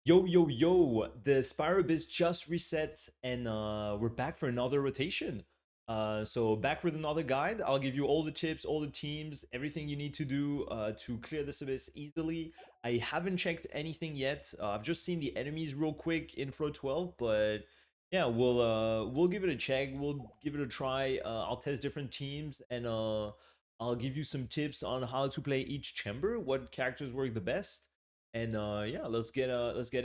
Yo, yo, yo, the Spyro Biz just reset and we're back for another rotation. So back with another guide. I'll give you all the tips, all the teams, everything you need to do to clear this abyss easily. I haven't checked anything yet. I've just seen the enemies real quick in Fro 12, but yeah, we'll give it a check. We'll give it a try. I'll test different teams and I'll give you some tips on how to play each chamber, what characters work the best, and yeah, let's get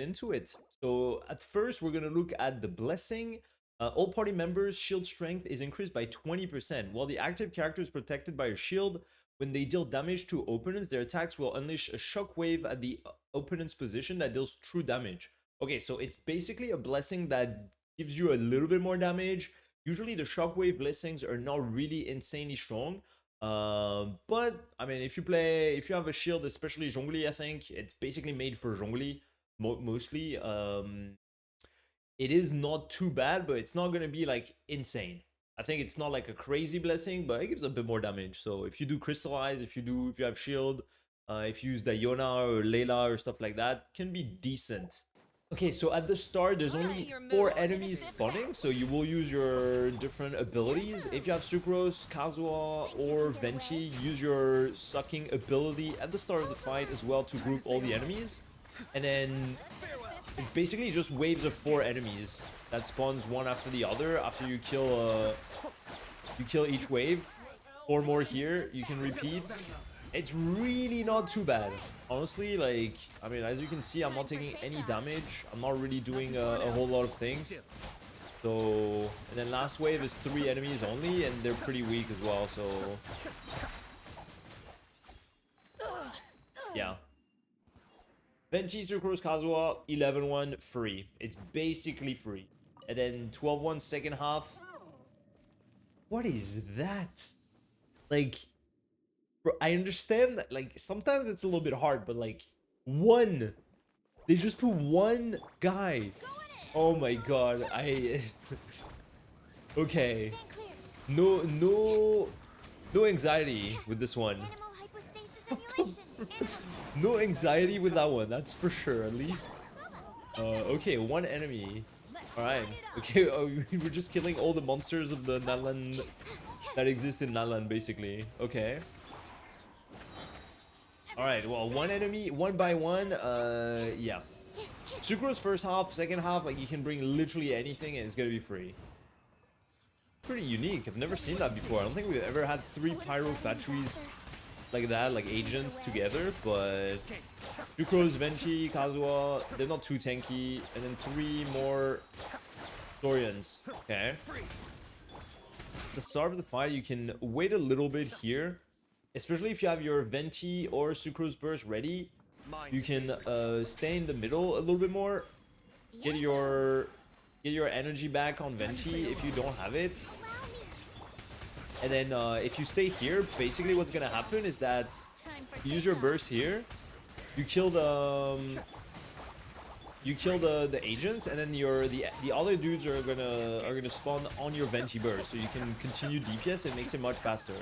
into it. So at first we're gonna look at the blessing. All party members shield strength is increased by 20%, while the active character is protected by a shield. When they deal damage to opponents, their attacks will unleash a shockwave at the opponent's position that deals true damage. Okay, so it's basically a blessing that gives you a little bit more damage. Usually the shockwave blessings are not really insanely strong, but I mean, if you have a shield, especially Zhongli, I think it's basically made for Zhongli mostly. It is not too bad, but it's not gonna be like insane. I think it's not like a crazy blessing, but it gives a bit more damage. So if you do crystallize, if you have shield, if you use Diona or Layla or stuff like that, can be decent. Okay, so at the start, there's only 4 enemies spawning, so you will use your different abilities. If you have Sucrose, Kazuha, or Venti, use your sucking ability at the start of the fight as well to group all the enemies. And then it's basically just waves of 4 enemies that spawns one after the other after you kill each wave. 4 more here, you can repeat. It's really not too bad. Honestly, like, I mean, as you can see, I'm not taking any damage. I'm not really doing a whole lot of things. So, and then last wave is 3 enemies only, and they're pretty weak as well, so... yeah. Venti, Sucrose, Kazuha, 11-1, free. It's basically free. And then 12-1 second half. What is that? Like... bro, I understand that, like, sometimes it's a little bit hard, but, like, one. They just put one guy. Oh my god, okay. No anxiety with this one. No anxiety with that one, that's for sure, at least. Okay, 1 enemy. Alright. Okay, we're just killing all the monsters of the Nalan that exist in Nalan, basically. Okay. Alright, well, 1 enemy, 1 by 1, yeah. Sucrose first half, second half, like, you can bring literally anything and it's gonna be free. Pretty unique, I've never seen that before. I don't think we've ever had 3 pyro factories like that, like agents together, but... Sucrose, Venti, Kazuha, they're not too tanky, and then 3 more Thorians. Okay. At the start of the fight, you can wait a little bit here. Especially if you have your Venti or Sucrose Burst ready, you can stay in the middle a little bit more. Get your energy back on Venti if you don't have it. And then if you stay here, basically what's gonna happen is that you use your burst here, you kill the agents, and then the other dudes are gonna spawn on your Venti burst, so you can continue DPS. It makes it much faster.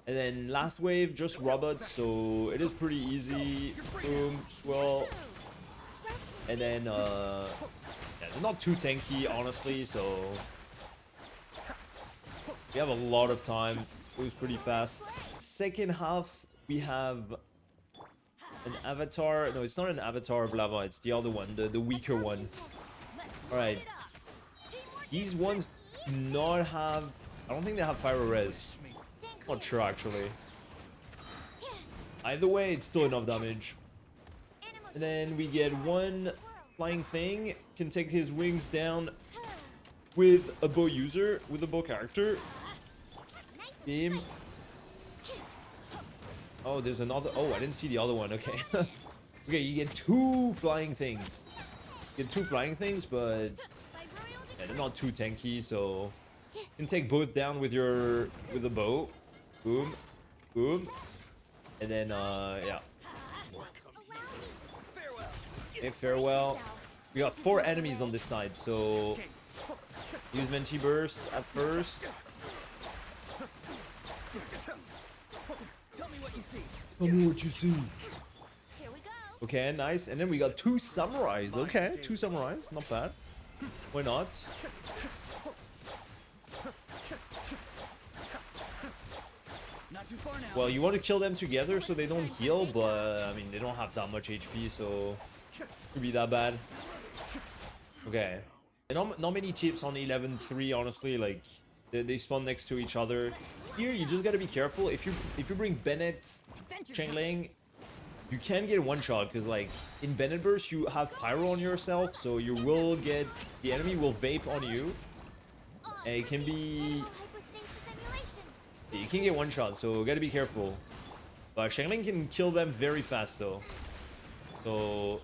And then last wave, just robots, so it is pretty easy. Boom, swell. And then, yeah, they're not too tanky, honestly, so... we have a lot of time. It was pretty fast. Second half, we have an avatar. No, it's not an avatar of lava, it's the other one, the weaker one. Alright. These ones do not have... I don't think they have pyro res. Not sure, actually. Either way, it's still enough damage. And then we get 1 flying thing. Can take his wings down with a bow user, with a bow character. Beam. Oh, there's another... oh, I didn't see the other one. Okay. Okay, you get 2 flying things. You get 2 flying things, but... yeah, they're not too tanky, so... you can take both down with the bow. Boom, boom, and then yeah. Okay, farewell. We got 4 enemies on this side, so use Venti burst at first. Tell me what you see. Tell me what you see. Here we go. Okay, nice. And then we got 2 samurais. Okay, 2 samurais. Not bad. Why not? Well, you want to kill them together so they don't heal, but I mean, they don't have that much HP, so it could be that bad. Okay. And not many tips on 11-3, honestly. Like, they spawn next to each other. Here, you just gotta be careful. If you bring Bennett, Chengling, you can get one shot because, like, in Bennett Burst, you have Pyro on yourself, so you will get the enemy will vape on you, and it can be you can get one shot, so gotta be careful. But Chengling can kill them very fast though, so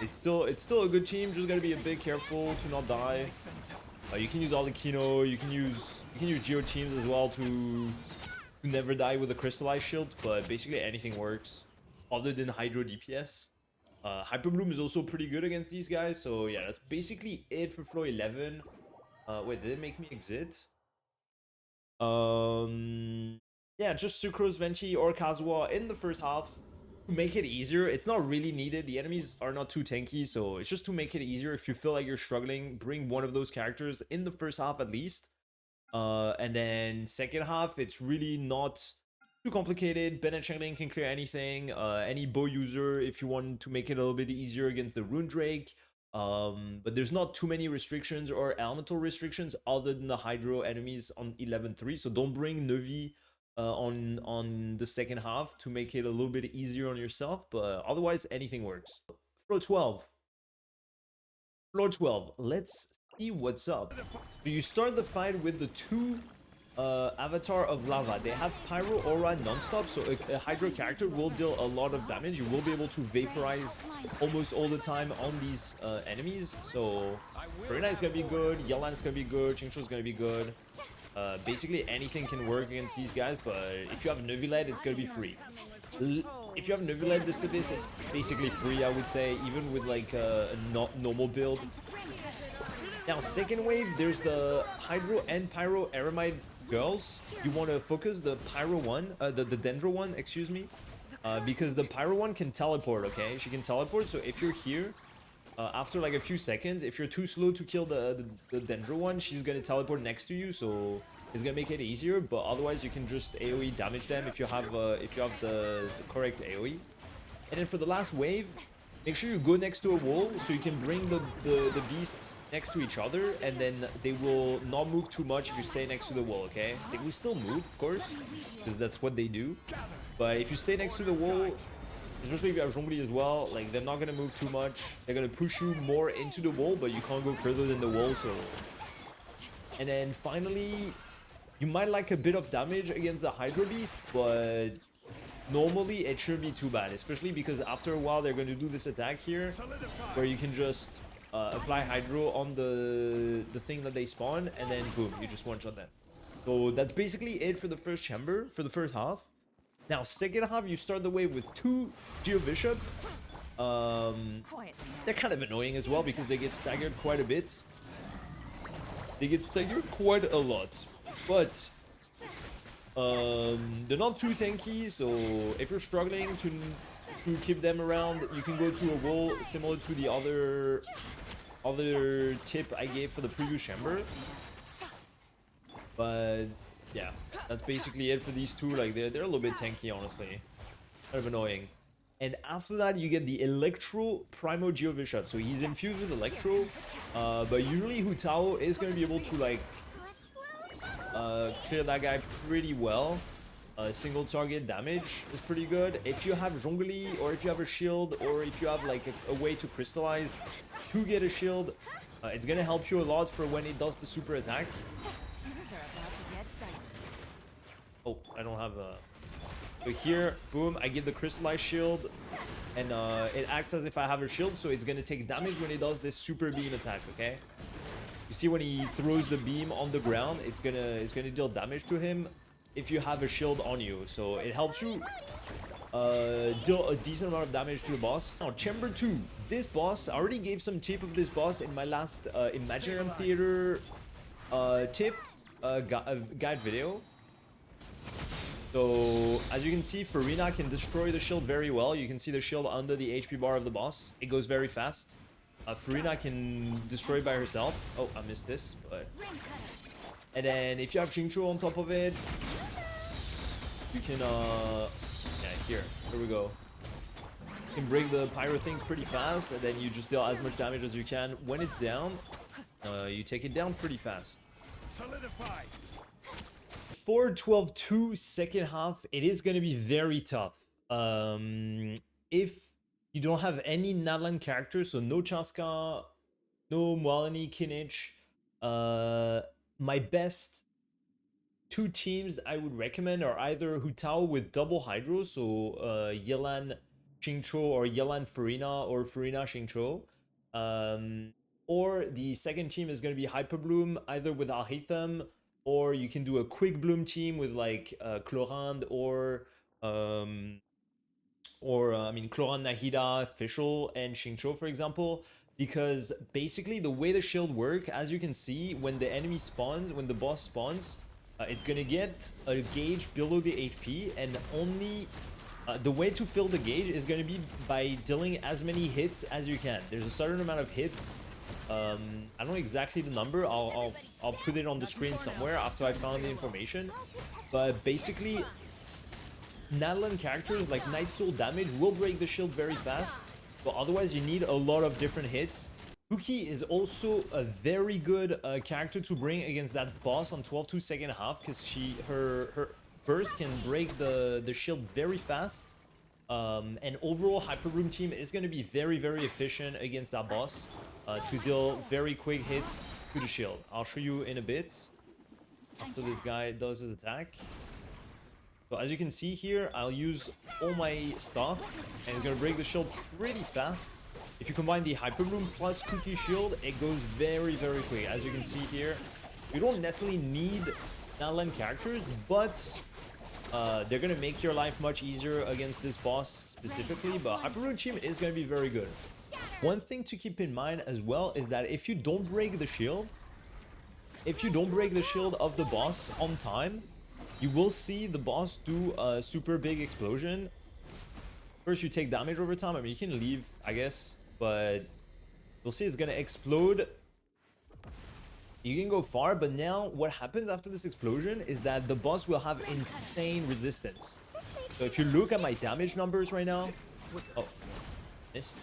it's still a good team. Just gotta be a bit careful to not die. You can use all the Kino. You can use Geo teams as well to never die with a crystallized shield. But basically anything works, other than Hydro DPS. Hyper Bloom is also pretty good against these guys. So yeah, that's basically it for floor 11. Wait, did it make me exit? Yeah, just Sucrose, Venti, or Kazuha in the first half to make it easier. It's not really needed. The enemies are not too tanky, so it's just to make it easier. If you feel like you're struggling, bring one of those characters in the first half at least. And then second half, it's really not too complicated. Bennett Chengling can clear anything. Any bow user, if you want to make it a little bit easier against the Rune Drake. But there's not too many restrictions or elemental restrictions other than the Hydro enemies on 11-3. So don't bring Nevi on the second half to make it a little bit easier on yourself. But otherwise, anything works. Floor 12. Floor 12. Let's see what's up. So you start the fight with the 2 Avatar of Lava. They have Pyro Aura non-stop, so a Hydro character will deal a lot of damage. You will be able to vaporize almost all the time on these enemies. So Karina is gonna be good, Yelan is gonna be good, Chingshu is gonna be good. Basically anything can work against these guys, but if you have Neuvillette, it's gonna be free. If you have Neuvillette this, it's basically free, I would say, even with like a not normal build. Now, second wave, there's the Hydro and Pyro Aramide girls. You want to focus the Pyro one, the Dendro one, excuse me, because the Pyro one can teleport, okay? She can teleport, so if you're here, after like a few seconds, if you're too slow to kill the Dendro one, she's gonna teleport next to you, so it's gonna make it easier. But otherwise, you can just AoE damage them if you have the correct AoE. And then for the last wave, make sure you go next to a wall so you can bring the beasts next to each other, and then they will not move too much if you stay next to the wall, okay? They will still move, of course, because that's what they do. But if you stay next to the wall, especially if you have Zhongli as well, like, they're not gonna move too much. They're gonna push you more into the wall, but you can't go further than the wall, so... And then finally, you might like a bit of damage against the Hydro Beast, but normally it shouldn't be too bad, especially because after a while they're going to do this attack here where you can just apply Hydro on the thing that they spawn, and then boom, you just one-shot them. So that's basically it for the first chamber, for the first half. Now, second half, you start the wave with 2 Geo Bishop. They're kind of annoying as well because they get staggered quite a bit. They get staggered quite a lot, but they're not too tanky, so if you're struggling to keep them around, you can go to a wall similar to the other tip I gave for the previous chamber. But yeah, that's basically it for these 2. Like, they're a little bit tanky, honestly, kind of annoying. And after that, you get the Electro Primo Geovishat. So he's infused with Electro, but usually Hu Tao is going to be able to, like, clear that guy pretty well. Single target damage is pretty good. If you have Zhongli, or if you have a shield, or if you have, like, a way to crystallize to get a shield, it's going to help you a lot for when it does the super attack. Oh, I don't have a... So here, boom, I get the crystallized shield, and it acts as if I have a shield, so it's gonna take damage when it does this super beam attack, okay? You see when he throws the beam on the ground, it's gonna deal damage to him if you have a shield on you. So it helps you deal a decent amount of damage to the boss. Now, Chamber 2, this boss, I already gave some tip of this boss in my last Imaginarium Theater tip guide video. So as you can see, Farina can destroy the shield very well. You can see the shield under the HP bar of the boss. It goes very fast. Farina can destroy by herself. Oh, I missed this, but... And then if you have Xingqiu on top of it, you can, yeah, here we go. You can break the pyro things pretty fast, and then you just deal as much damage as you can. When it's down, you take it down pretty fast. Solidify. For 12-2 second half, it is going to be very tough. If you don't have any Nadlan characters, so no Chaska, no Mualani, Kinich, my best two teams I would recommend are either Hu Tao with double Hydro, so Yelan Xingqiu or Yelan Farina or Farina Xingqiu. Or the second team is going to be Hyper Bloom, either with Alhaitham, or you can do a quick bloom team with like Chlorand or I mean Chlorand, Nahida, Fischl, and Xingqiu, for example. Because basically the way the shield work, as you can see, when the enemy spawns, when the boss spawns, it's gonna get a gauge below the HP, and only the way to fill the gauge is gonna be by dealing as many hits as you can. There's a certain amount of hits. I don't know exactly the number. I'll put it on the screen somewhere after I found the information. But basically, Nadlan characters like Night Soul damage will break the shield very fast. But otherwise, you need a lot of different hits. Kuki is also a very good character to bring against that boss on 12-2 second half, because her burst can break the shield very fast. And overall, Hyper Bloom team is going to be very, very efficient against that boss to deal very quick hits to the shield. I'll show you in a bit after this guy does his attack. So as you can see here, I'll use all my stuff, and it's going to break the shield pretty fast. If you combine the Hyper Bloom plus Cookie Shield, it goes very, very quick. As you can see here, you don't necessarily need Nadlan characters, but they're going to make your life much easier against this boss specifically. But Hyper Bloom team is going to be very good. One thing to keep in mind as well is that if you don't break the shield, of the boss on time, you will see the boss do a super big explosion. First, you take damage over time. I mean, you can leave, I guess, but you'll see it's gonna explode. You can go far, but now what happens after this explosion is that the boss will have insane resistance. So if you look at my damage numbers right now, oh, missed.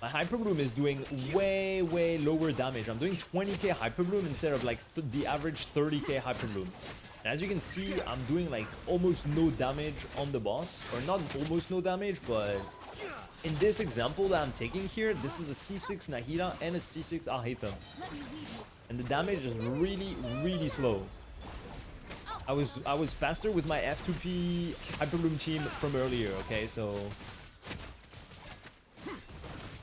My Hyper Bloom is doing way, way lower damage. I'm doing 20k Hyper Bloom instead of like the average 30k Hyper Bloom. And as you can see, I'm doing like almost no damage on the boss, or not almost no damage, but in this example that I'm taking here, this is a C6 Nahida and a C6 Alhaitham. And the damage is really, really slow. I was faster with my F2P Hyper Bloom team from earlier, okay? So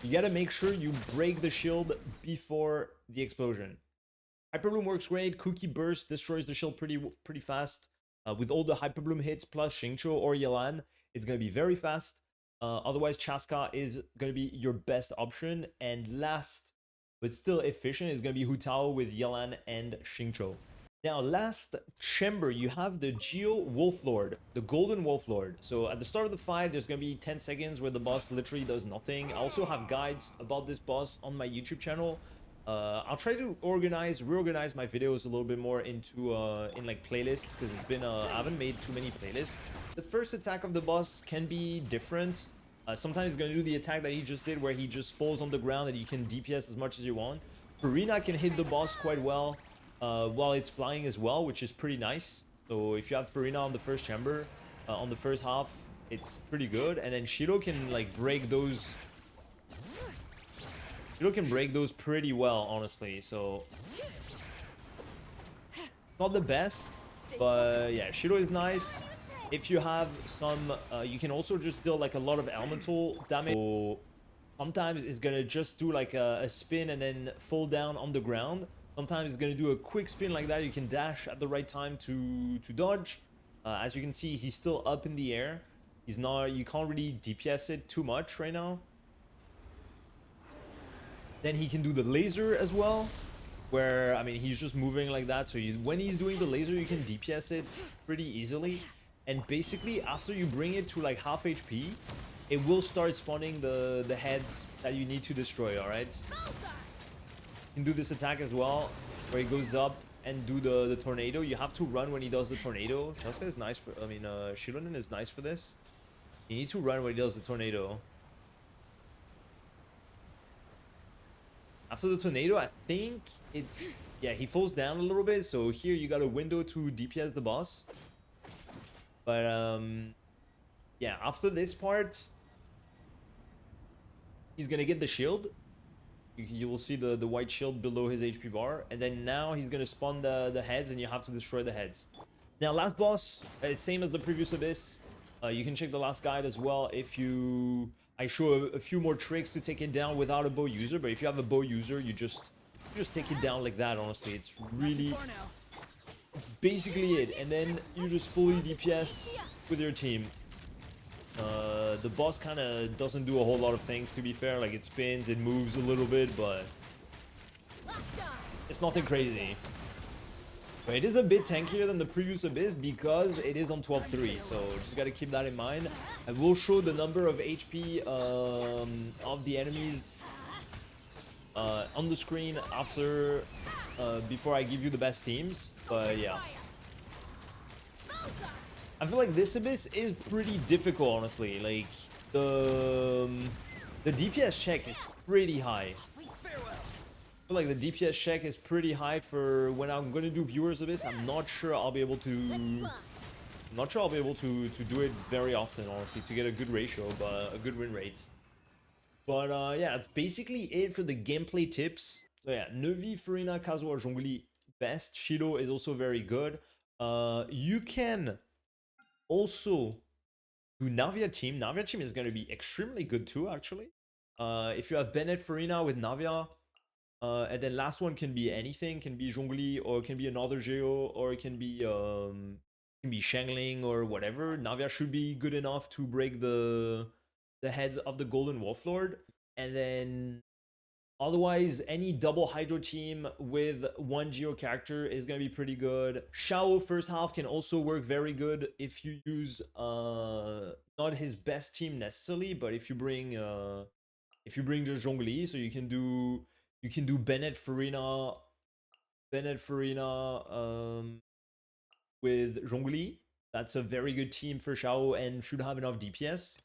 you gotta make sure you break the shield before the explosion. Hyper Bloom works great. Cookie Burst destroys the shield pretty fast. With all the Hyper Bloom hits plus Xingqiu or Yelan, it's going to be very fast. Otherwise, Chaska is going to be your best option. And last, but still efficient, is going to be Hu Tao with Yelan and Xingqiu. Now, last chamber, you have the Geo Wolf Lord, the Golden Wolf Lord. So at the start of the fight, there's going to be 10 seconds where the boss literally does nothing. I also have guides about this boss on my YouTube channel. I'll try to reorganize my videos a little bit more into in like playlists, because it's been I haven't made too many playlists. The first attack of the boss can be different. Sometimes he's gonna do the attack that he just did, where he just falls on the ground and you can DPS as much as you want. Farina can hit the boss quite well while it's flying as well, which is pretty nice. So if you have Farina on the first chamber, on the first half, it's pretty good. And then Shiro can like break those. Shiro can break those pretty well, honestly, so not the best, but yeah, Shiro is nice. If you have some, you can also just deal like a lot of elemental damage. So sometimes it's gonna just do like a spin and then fall down on the ground. Sometimes it's gonna do a quick spin like that. You can dash at the right time to dodge. As you can see, he's still up in the air. He's not, you can't really DPS it too much right now. Then he can do the laser as well. where I mean he's just moving like that. So when he's doing the laser, you can DPS it pretty easily. And basically, after you bring it to like half HP, it will start spawning the heads that you need to destroy. All right. You can do this attack as well, where he goes up and do the tornado. You have to run when he does the tornado. Cheska is nice for. I mean, Shilonen is nice for this. You need to run when he does the tornado. After the tornado, I think it's... Yeah, he falls down a little bit. So here you got a window to DPS the boss. But, yeah, after this part, he's going to get the shield. You will see the white shield below his HP bar. And then now he's going to spawn the heads, and you have to destroy the heads. Now, last boss, same as the previous Abyss. You can check the last guide as well if you... I show a few more tricks to take it down without a bow user, but if you have a bow user, you just take it down like that, honestly. It's really... It's basically it. And then you just fully DPS with your team. The boss kind of doesn't do a whole lot of things, to be fair. Like, it spins, it moves a little bit, but... It's nothing crazy. But it is a bit tankier than the previous Abyss because it is on 12-3, so just gotta keep that in mind. I will show the number of HP of the enemies on the screen after, before I give you the best teams, but yeah. I feel like this Abyss is pretty difficult, honestly. Like, the DPS check is pretty high. I feel like the DPS check is pretty high for when I'm gonna do viewers Abyss. I'm not sure I'll be able to... do it very often, honestly, to get a good ratio, but a good win rate. But yeah, that's basically it for the gameplay tips. So yeah, Nevi, Furina, Kazuha, Zhongli, best. Shido is also very good. You can also do Navia team. Navia team is gonna be extremely good too, actually. If you have Bennett, Furina with Navia, and then last one can be anything, can be Zhongli, or it can be another Geo, or it can be Shangling or whatever. Navia should be good enough to break the heads of the Golden Wolf Lord. And then otherwise, any double Hydro team with one Geo character is gonna be pretty good. Shao first half can also work very good if you use not his best team necessarily, but if you bring just Zhongli, so you can do Bennett Farina with Zhongli. That's a very good team for Shao and should have enough DPS.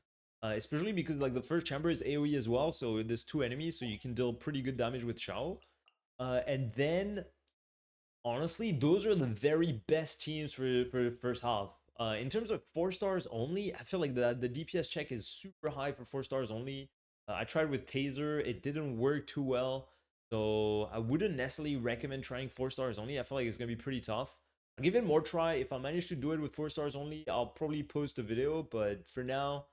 Especially because like the first chamber is AoE as well, so there's two enemies, so you can deal pretty good damage with Shao. And then honestly, those are the very best teams for the first half. In terms of 4 stars only, I feel like the DPS check is super high for 4 stars only. I tried with Taser, it didn't work too well. So I wouldn't necessarily recommend trying 4 stars only. I feel like it's gonna be pretty tough. I'll give it more try. If I manage to do it with 4 stars only, I'll probably post a video. But for now,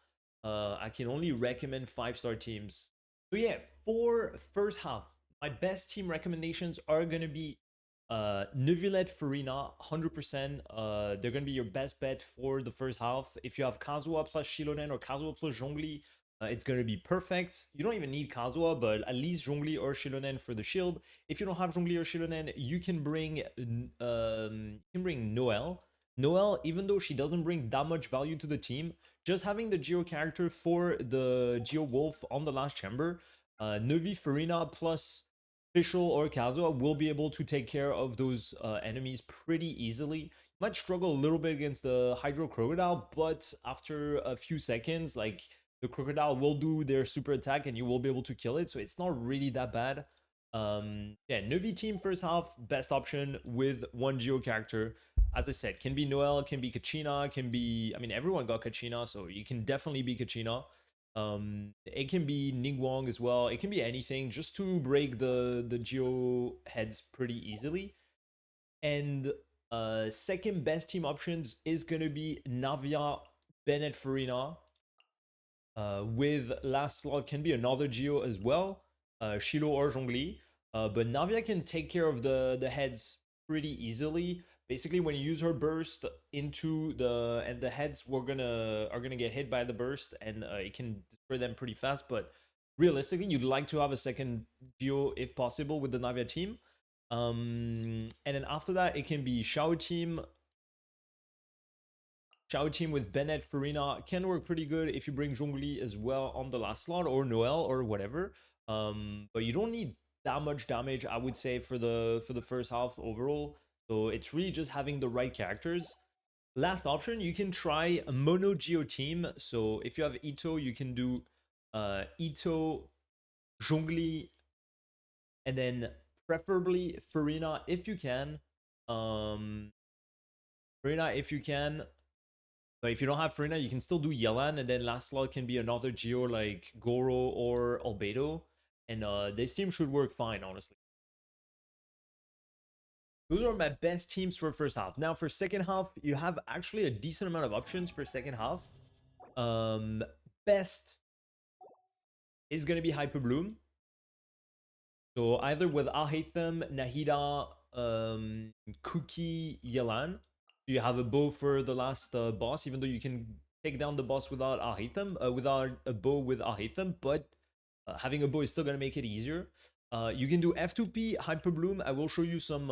I can only recommend 5-star teams. So yeah, for first half, my best team recommendations are gonna be Neuvillette, Farina, 100%. They're gonna be your best bet for the first half. If you have Kazuha plus Shilonen or Kazuha plus Zhongli, it's gonna be perfect. You don't even need Kazuha, but at least Zhongli or Shilonen for the shield. If you don't have Zhongli or Shilonen, you can bring Noelle. Noelle, even though she doesn't bring that much value to the team, just having the Geo character for the Geo Wolf on the last chamber, Nevi, Farina plus Fischl or Kazuha will be able to take care of those enemies pretty easily. You might struggle a little bit against the Hydro Crocodile, but after a few seconds, like the Crocodile will do their super attack and you will be able to kill it, so it's not really that bad. Yeah, Nevi team first half, best option with one Geo character. As I said, can be Noelle, can be Kachina, can be... I mean, everyone got Kachina, so you can definitely be Kachina. It can be Ningguang as well. It can be anything just to break the Geo heads pretty easily. And second best team options is gonna be Navia, Bennett, Farina. With last slot can be another Geo as well, Shilo or Zhongli. But Navia can take care of the heads pretty easily. Basically, when you use her burst into the heads are gonna get hit by the burst, and it can destroy them pretty fast. But realistically, you'd like to have a second Geo if possible with the Navia team. And then after that, it can be Shao team with Bennett, Farina can work pretty good if you bring Zhongli as well on the last slot, or Noel or whatever. But you don't need that much damage, I would say, for the first half overall. So it's really just having the right characters. Last option, you can try a mono Geo team. So if you have Ito, you can do Ito, Zhongli, and then preferably Farina if you can. Um, Farina if you can. But if you don't have Farina, you can still do Yelan, and then last slot can be another Geo like Goro or Albedo. And this team should work fine, honestly. Those are my best teams for first half. Now for second half, you have actually a decent amount of options for second half. Um, Best is gonna be Hyper Bloom. So either with Alhaitham, Nahida, Cookie, Yelan, you have a bow for the last boss, even though you can take down the boss without Alhaitham, without a bow with Alhaitham, but having a bow is still gonna make it easier. You can do F2P Hyper Bloom. I will show you some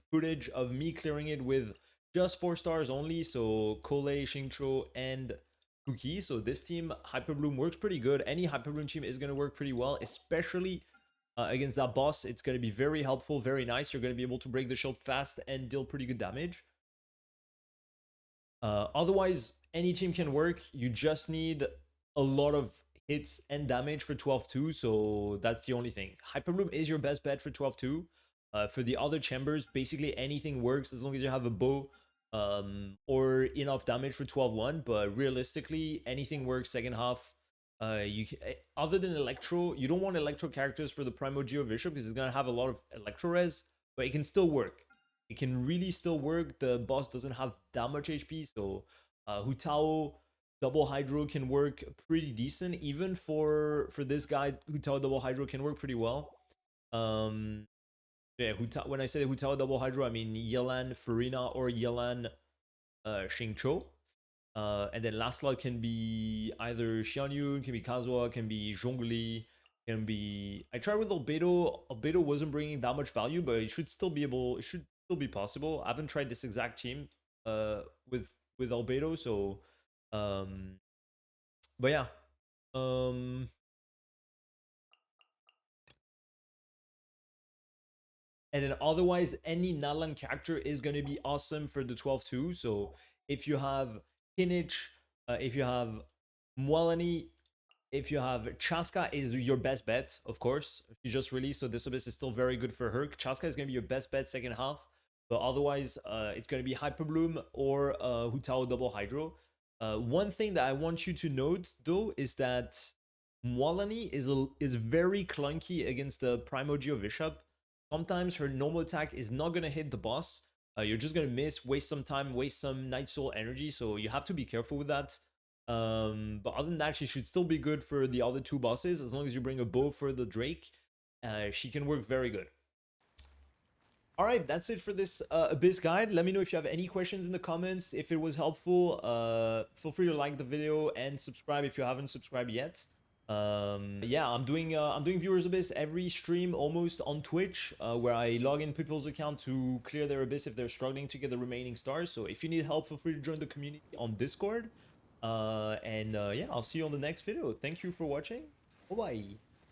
footage of me clearing it with just 4 stars only. So Kole, Xingqiu, and Cookie. So this team, Hyper Bloom, works pretty good. Any Hyper Bloom team is going to work pretty well, especially against that boss. It's going to be very helpful, very nice. You're going to be able to break the shield fast and deal pretty good damage. Otherwise, any team can work. You just need a lot of hits and damage for 12-2, so that's the only thing. Hyperbloom is your best bet for 12-2. For the other chambers, basically anything works as long as you have a bow or enough damage for 12-1, but realistically, anything works second half. Other than Electro, you don't want Electro characters for the Primo Geo Bishop because it's going to have a lot of Electro res, but it can still work. It can really still work. The boss doesn't have that much HP, so Hu Tao double hydro can work pretty decent. Even for this guy, Hu Tao double hydro can work pretty well. Yeah, when I say Hu Tao double hydro, I mean Yelan Farina or Yelan Xingqiu. And then last slot can be either Xianyun, can be Kazuha, can be Zhongli, can be. I tried with Albedo. Albedo wasn't bringing that much value, but it should still be able. It should still be possible. I haven't tried this exact team with Albedo, so um, but yeah. Um, And then otherwise, any Nalan character is going to be awesome for the 12-2. So if you have Kinich, if you have Mwalani, if you have Chaska is your best bet, of course. She just released, so this abyss is still very good for her. Chaska is going to be your best bet second half. But otherwise, it's going to be Hyper Bloom or Hu Tao Double Hydro. One thing that I want you to note, though, is that Mwalani is very clunky against the Primogeo Bishop. Sometimes her normal attack is not going to hit the boss. You're just going to miss, waste some time, waste some Night Soul energy. So you have to be careful with that. But other than that, she should still be good for the other 2 bosses. As long as you bring a bow for the Drake, she can work very good. All right, that's it for this Abyss guide. Let me know if you have any questions in the comments. If it was helpful, feel free to like the video and subscribe if you haven't subscribed yet. Yeah, I'm doing Viewers Abyss every stream almost on Twitch, where I log in people's account to clear their Abyss if they're struggling to get the remaining stars. So if you need help, feel free to join the community on Discord. Yeah, I'll see you on the next video. Thank you for watching. Bye bye.